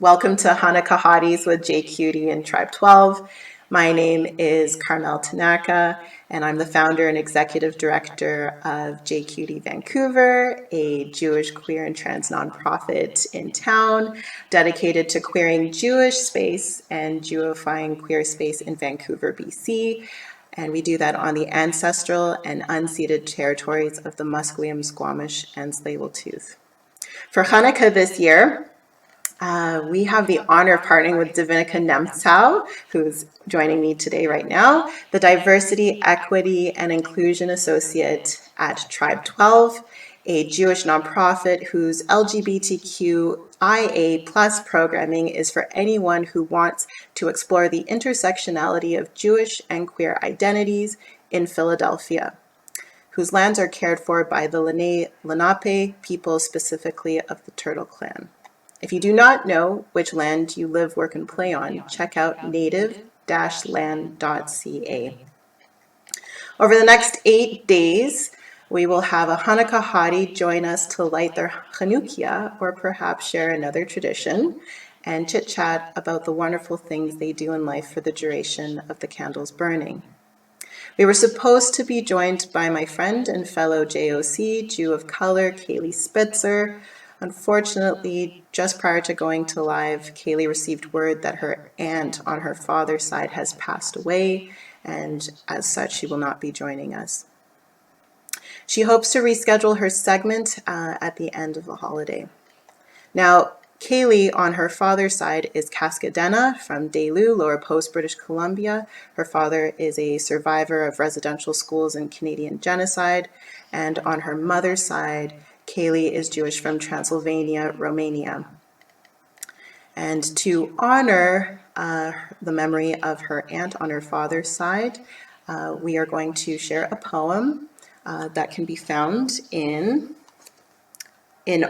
Welcome to Hanukkah Hotties with JQT and Tribe 12. My name is Carmel Tanaka, and I'm the founder and executive director of JQT Vancouver, a Jewish queer and trans nonprofit in town dedicated to queering Jewish space and Jewifying queer space in Vancouver, BC. And we do that on the ancestral and unceded territories of the Musqueam, Squamish, and Tsleil-Waututh. For Hanukkah this year, we have the honor of partnering with Davinica Nemtzow, who's joining me today right now, the Diversity, Equity, and Inclusion Associate at Tribe 12, a Jewish nonprofit whose LGBTQIA plus programming is for anyone who wants to explore the intersectionality of Jewish and queer identities in Philadelphia, whose lands are cared for by the Lenape people, specifically of the Turtle Clan. If you do not know which land you live, work, and play on, check out native-land.ca. Over the next 8 days, we will have a Hanukkah Hottie join us to light their Hanukkah, or perhaps share another tradition, and chit-chat about the wonderful things they do in life for the duration of the candles burning. We were supposed to be joined by my friend and fellow JOC, Jew of color, Kaylee Spitzer. Unfortunately, just prior to going to live, Kaylee received word that her aunt on her father's side has passed away, and as such, she will not be joining us. She hopes to reschedule her segment at the end of the holiday. Now, Kaylee on her father's side is Cascadena from Dayloo, Lower Post, British Columbia. Her father is a survivor of residential schools and Canadian genocide. And on her mother's side, Kaylee is Jewish from Transylvania, Romania. And to honor the memory of her aunt on her father's side, we are going to share a poem that can be found in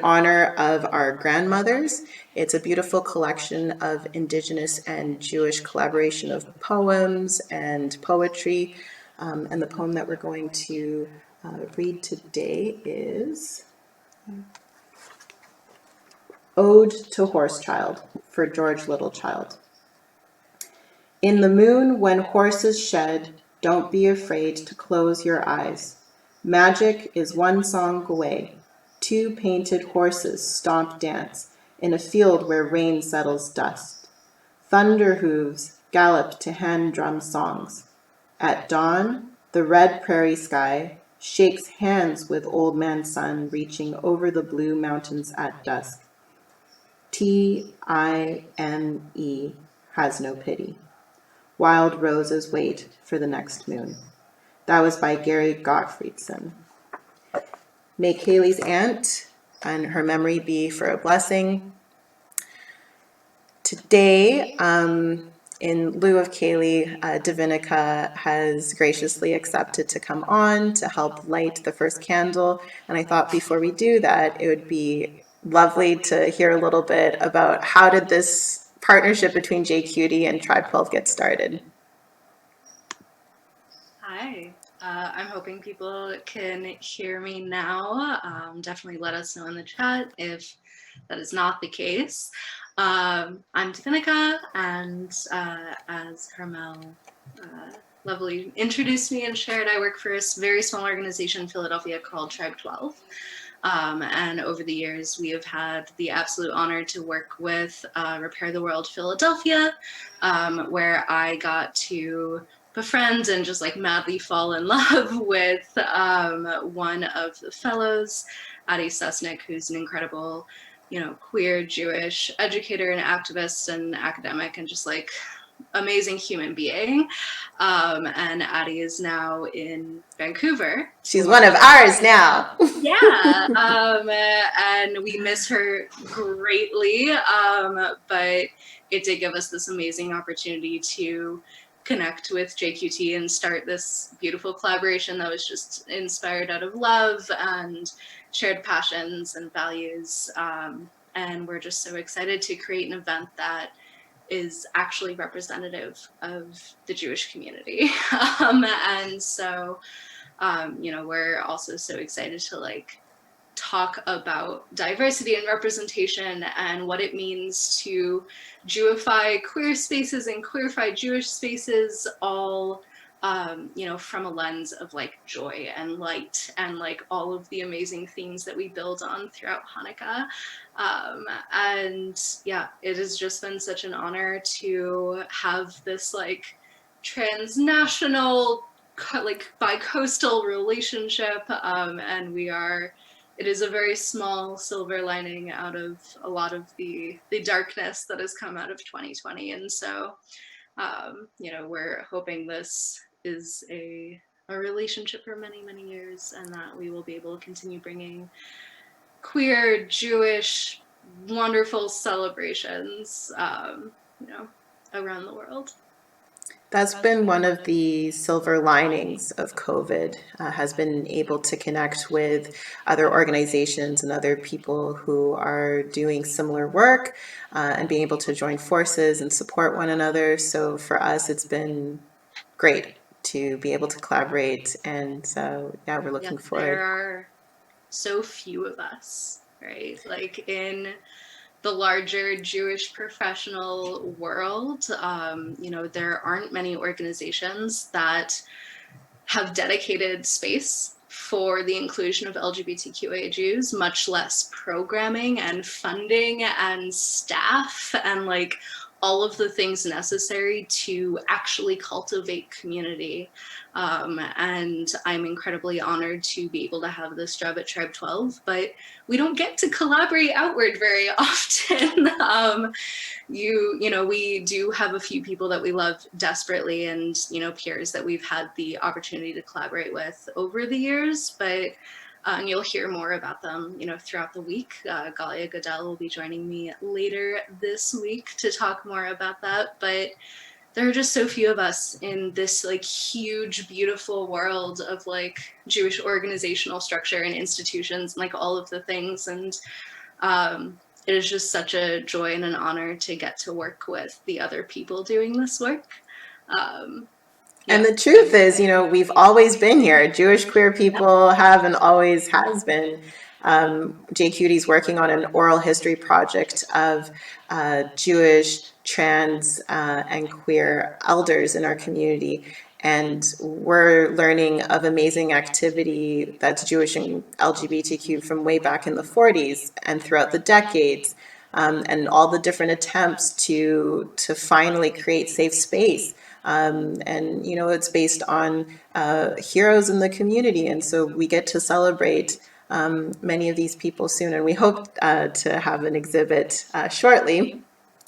honor of our grandmothers. It's a beautiful collection of Indigenous and Jewish collaboration of poems and poetry. And the poem that we're going to read today is Ode to Horse Child for George Littlechild. In the moon when horses shed, don't be afraid to close your eyes. Magic is one song away. Two painted horses stomp dance in a field where rain settles dust. Thunder hooves gallop to hand drum songs. At dawn, the red prairie sky shakes hands with old man sun reaching over the blue mountains at dusk. Time has no pity. Wild roses wait for the next moon. That was by Gary Gottfriedson. May Kaylee's aunt and her memory be for a blessing. Today, in lieu of Kaylee, Davinica has graciously accepted to come on to help light the first candle. And I thought before we do that, it would be lovely to hear a little bit about how did this partnership between JQT and Tribe 12 get started? Hi, I'm hoping people can hear me now. Definitely let us know in the chat if that is not the case. I'm Davinica, and as Carmel lovely introduced me and shared, I work for a very small organization in Philadelphia called Tribe 12. And over the years, we have had the absolute honor to work with Repair the World Philadelphia, where I got to befriend and just like madly fall in love with one of the fellows, Adi Susnick, who's an incredible, queer Jewish educator and activist and academic and just like amazing human being. And Addie is now in Vancouver. She's one of ours now. Yeah, and we miss her greatly, but it did give us this amazing opportunity to connect with JQT and start this beautiful collaboration that was just inspired out of love and shared passions and values. And we're just so excited to create an event that is actually representative of the Jewish community. And so, we're also so excited to like talk about diversity and representation and what it means to Jewify queer spaces and queerify Jewish spaces, all from a lens of like joy and light and like all of the amazing themes that we build on throughout Hanukkah. And yeah, it has just been such an honor to have this like transnational, like bi-coastal relationship, and it is a very small silver lining out of a lot of the darkness that has come out of 2020. And so we're hoping this is a relationship for many, many years, and that we will be able to continue bringing queer, Jewish, wonderful celebrations, around the world. That's been one of the silver linings of COVID, has been able to connect with other organizations and other people who are doing similar work, and being able to join forces and support one another. So for us, it's been great to be able to collaborate. And so, yeah, we're looking forward. There are so few of us, right? Like in the larger Jewish professional world, there aren't many organizations that have dedicated space for the inclusion of LGBTQIA Jews, much less programming and funding and staff and like all of the things necessary to actually cultivate community. And I'm incredibly honored to be able to have this job at Tribe 12, but we don't get to collaborate outward very often. We do have a few people that we love desperately, and peers that we've had the opportunity to collaborate with over the years, but and you'll hear more about them throughout the week. Galia Goodell will be joining me later this week to talk more about that, but there are just so few of us in this like huge, beautiful world of like Jewish organizational structure and institutions and like all of the things. And it is just such a joy and an honor to get to work with the other people doing this work. And the truth is, we've always been here. Jewish queer people have and always has been. JQT's working on an oral history project of Jewish, trans, and queer elders in our community. And we're learning of amazing activity that's Jewish and LGBTQ from way back in the 40s and throughout the decades, and all the different attempts to finally create safe space. And it's based on heroes in the community, and so we get to celebrate many of these people soon, and we hope to have an exhibit shortly.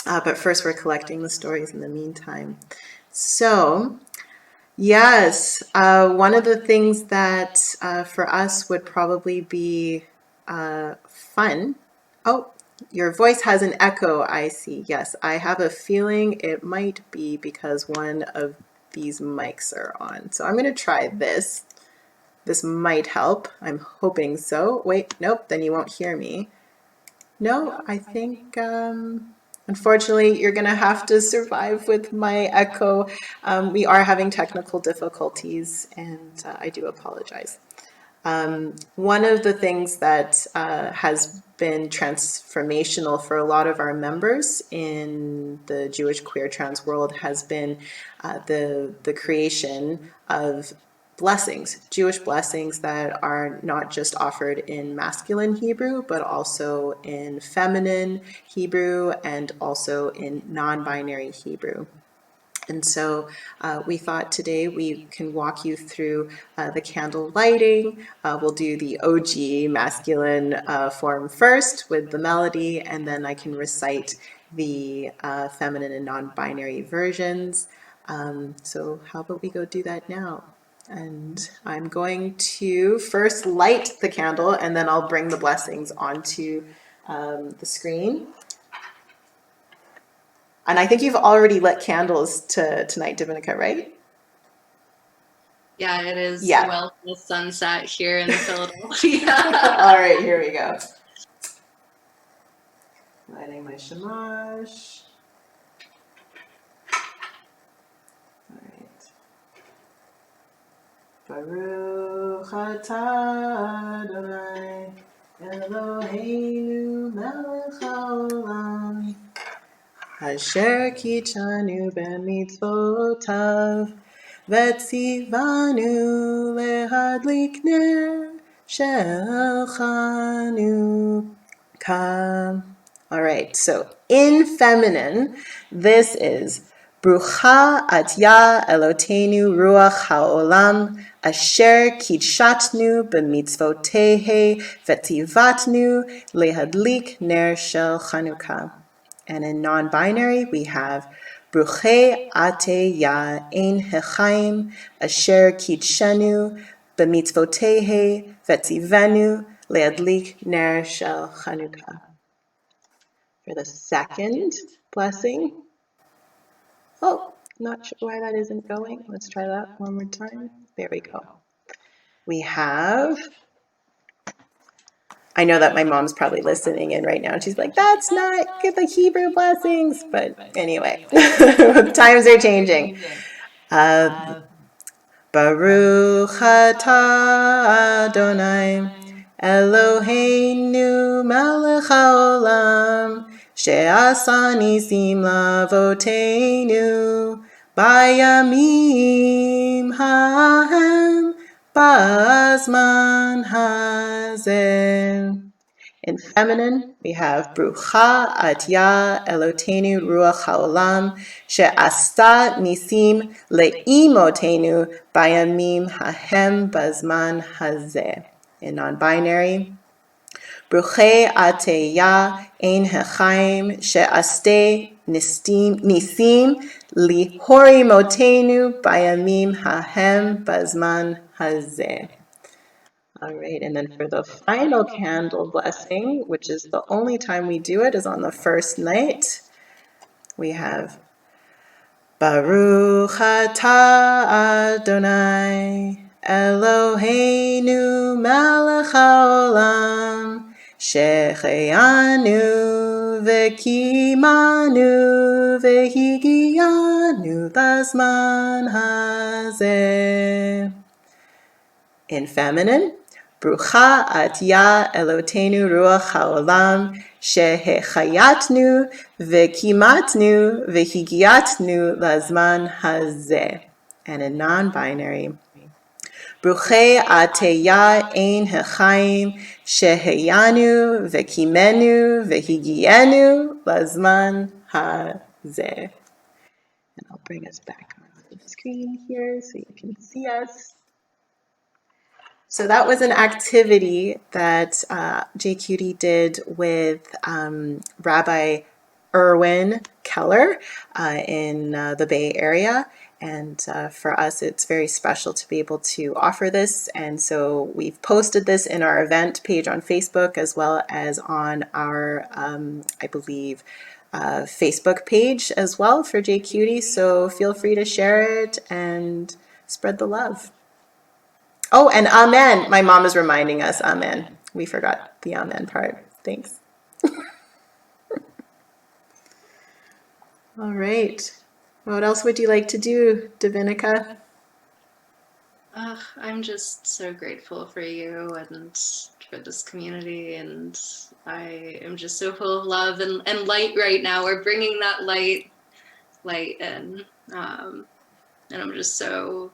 But first, we're collecting the stories in the meantime. So, yes, one of the things that for us would probably be fun. Oh, your voice has an echo, I see. Yes, I have a feeling it might be because one of these mics are on. So I'm going to try this. This might help. I'm hoping so. Wait, nope, then you won't hear me. No, I think, unfortunately, you're going to have to survive with my echo. We are having technical difficulties, and I do apologize. One of the things that has been transformational for a lot of our members in the Jewish queer trans world has been the creation of blessings, Jewish blessings that are not just offered in masculine Hebrew, but also in feminine Hebrew and also in non-binary Hebrew. And so we thought today we can walk you through the candle lighting. We'll do the OG masculine form first with the melody, and then I can recite the feminine and non-binary versions. So how about we go do that now? And I'm going to first light the candle, and then I'll bring the blessings onto the screen. And I think you've already lit candles tonight, Davinica, right? Yeah, it is well till sunset here in Philadelphia. All right, here we go. Lighting my shamash. All right. Baruch atah Adonai Eloheinu melech haolam, asher kitshanu b'mitzvotav, v'tzivanu lehadlik ner shel Chanukah. All right, so in feminine, this is Brucha atya Eloteinu ruach haolam asher kidshatnu b'mitzvotehe v'tivatnu lehadlik ner shel Chanukah. And in non-binary, we have Bruche ate ya ein hechaim asher kidshanu b'mitzvotehe v'tzivenu leadlik ner shel Chanukah. For the second blessing, not sure why that isn't going. Let's try that one more time. There we go. We have, I know that my mom's probably listening in right now, and she's like, that's not good, the Hebrew blessings. But anyway, times are changing. Baruch atah Adonai Eloheinu melech haolam she'asa nisim lavoteinu bayamim hahem bazman hazeh. In feminine, we have Brucha atya Eloteinu ruach haolam she'asta nisim le'imotenu bayamim hahem bazman hazeh. In non-binary, Bruche ateya ein hechaim she'aste nisim lihorimotenu bayamim hahem bazman hazeh. All right, and then for the final candle blessing, which is the only time we do it, is on the first night. We have Baruch atah Adonai Eloheinu melech haolam sheheyanu v'kimanu v'higiyanu lazman hazeh. In feminine, Brucha atya Eloteinu ruach haolam shehechayatnu v'kimatnu v'higiatnu lazman hazeh. And in non-binary, Bruche ateya ein hechaim sheheyanu v'kimenu v'higienu lazman hazeh. And I'll bring us back onto the screen here so you can see us. So that was an activity that JQT did with Rabbi Erwin Keller in the Bay Area. And for us, it's very special to be able to offer this. And so we've posted this in our event page on Facebook, as well as on our, I believe, Facebook page as well for JQT. So feel free to share it and spread the love. Oh, and amen. My mom is reminding us, amen. We forgot the amen part. Thanks. All right. What else would you like to do, Davinica? I'm just so grateful for you and for this community, and I am just so full of love and light right now. We're bringing that light in, and I'm just so,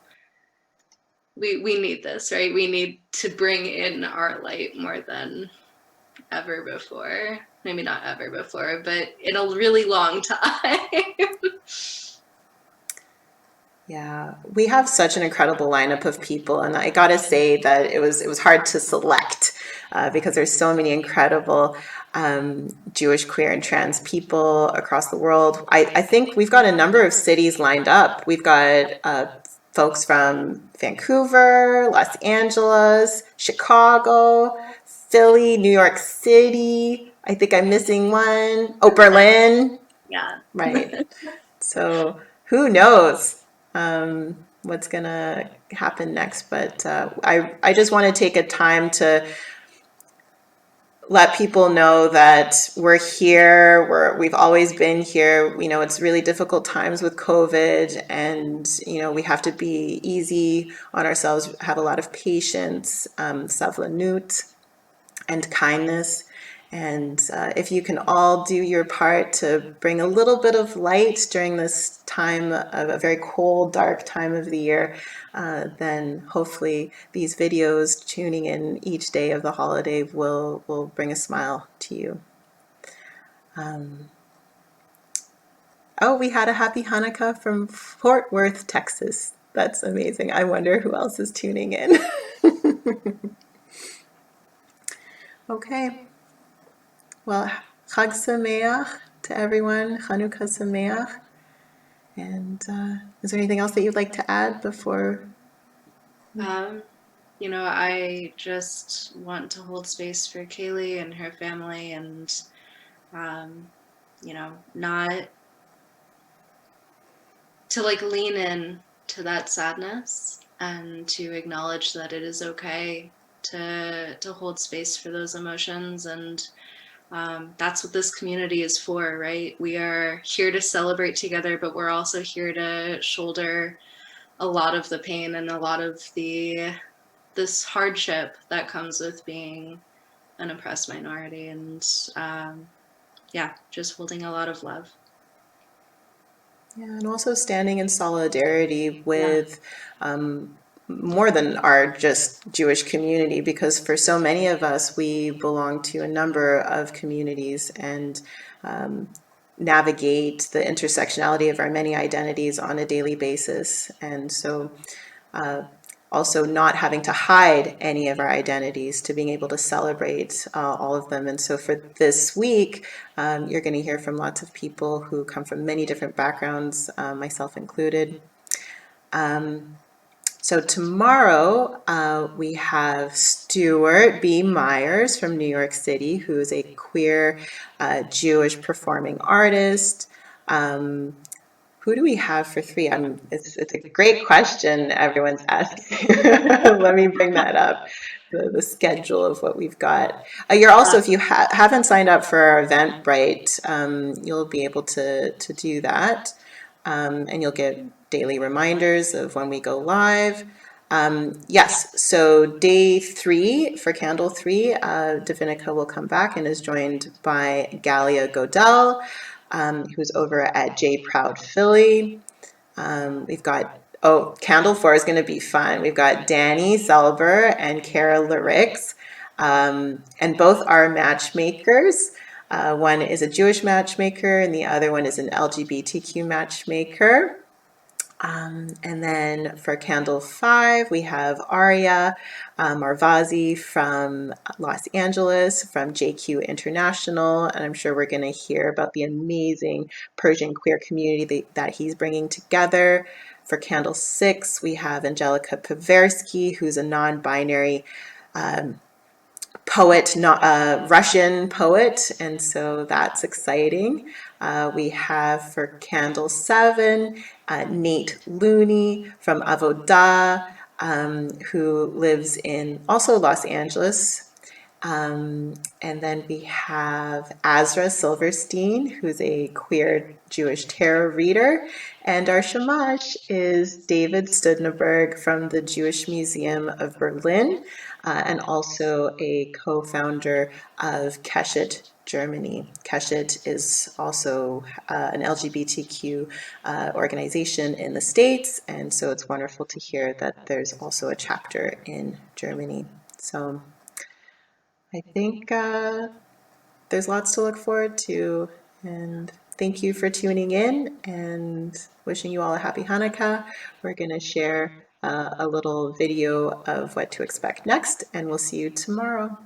we need this, right? We need to bring in our light more than ever before. Maybe not ever before, but in a really long time. Yeah, we have such an incredible lineup of people, and I gotta say that it was hard to select because there's so many incredible Jewish, queer, and trans people across the world. I think we've got a number of cities lined up. We've got folks from Vancouver, Los Angeles, Chicago, Philly, New York City. I think I'm missing one. Oh, Berlin. Yeah. Right. So who knows what's gonna happen next? But I just want to take a time to let people know that we're here. We've always been here. You know, it's really difficult times with COVID, and you know we have to be easy on ourselves. Have a lot of patience, savlanut. and kindness. And if you can all do your part to bring a little bit of light during this time of a very cold, dark time of the year, then hopefully these videos tuning in each day of the holiday will bring a smile to you. Oh, we had a happy Hanukkah from Fort Worth, Texas. That's amazing. I wonder who else is tuning in. Okay. Well, Chag Sameach to everyone. Hanukkah Sameach. And is there anything else that you'd like to add before? You know, I just want to hold space for Kaylee and her family, and you know, not to like lean in to that sadness and to acknowledge that it is okay to hold space for those emotions. And that's what this community is for, right? We are here to celebrate together, but we're also here to shoulder a lot of the pain and a lot of this hardship that comes with being an oppressed minority. And yeah, just holding a lot of love. Yeah, and also standing in solidarity Yeah. with more than our just Jewish community, because for so many of us, we belong to a number of communities and navigate the intersectionality of our many identities on a daily basis. And so also not having to hide any of our identities, to being able to celebrate all of them. And so for this week, you're going to hear from lots of people who come from many different backgrounds, myself included. So tomorrow we have Stuart B. Myers from New York City, who is a queer Jewish performing artist. Who do we have for 3? It's a great question everyone's asking. Let me bring that up, the schedule of what we've got. You're also, if you haven't signed up for our Eventbrite, you'll be able to do that. And you'll get daily reminders of when we go live. Yes, so day 3 for Candle 3, Davinica will come back and is joined by Galia Godell, who's over at J Proud Philly. We've got, Candle 4 is going to be fun. We've got Danny Selber and Kara Lyrics, and both are matchmakers. One is a Jewish matchmaker and the other one is an LGBTQ matchmaker. And then for Candle 5, we have Aria Marvazi from Los Angeles, from JQ International, and I'm sure we're going to hear about the amazing Persian queer community that he's bringing together. For Candle 6, we have Angelica Paversky, who's a non-binary poet, not a Russian poet, and so that's exciting. We have for Candle 7, Nate Looney from Avodah, who lives in also Los Angeles. And then we have Azra Silverstein, who's a queer Jewish tarot reader. And our shamash is David Studneberg from the Jewish Museum of Berlin, and also a co-founder of Keshet Germany. Keshet is also an LGBTQ organization in the States, and so it's wonderful to hear that there's also a chapter in Germany. So I think there's lots to look forward to, and thank you for tuning in and wishing you all a happy Hanukkah. We're going to share a little video of what to expect next, and we'll see you tomorrow.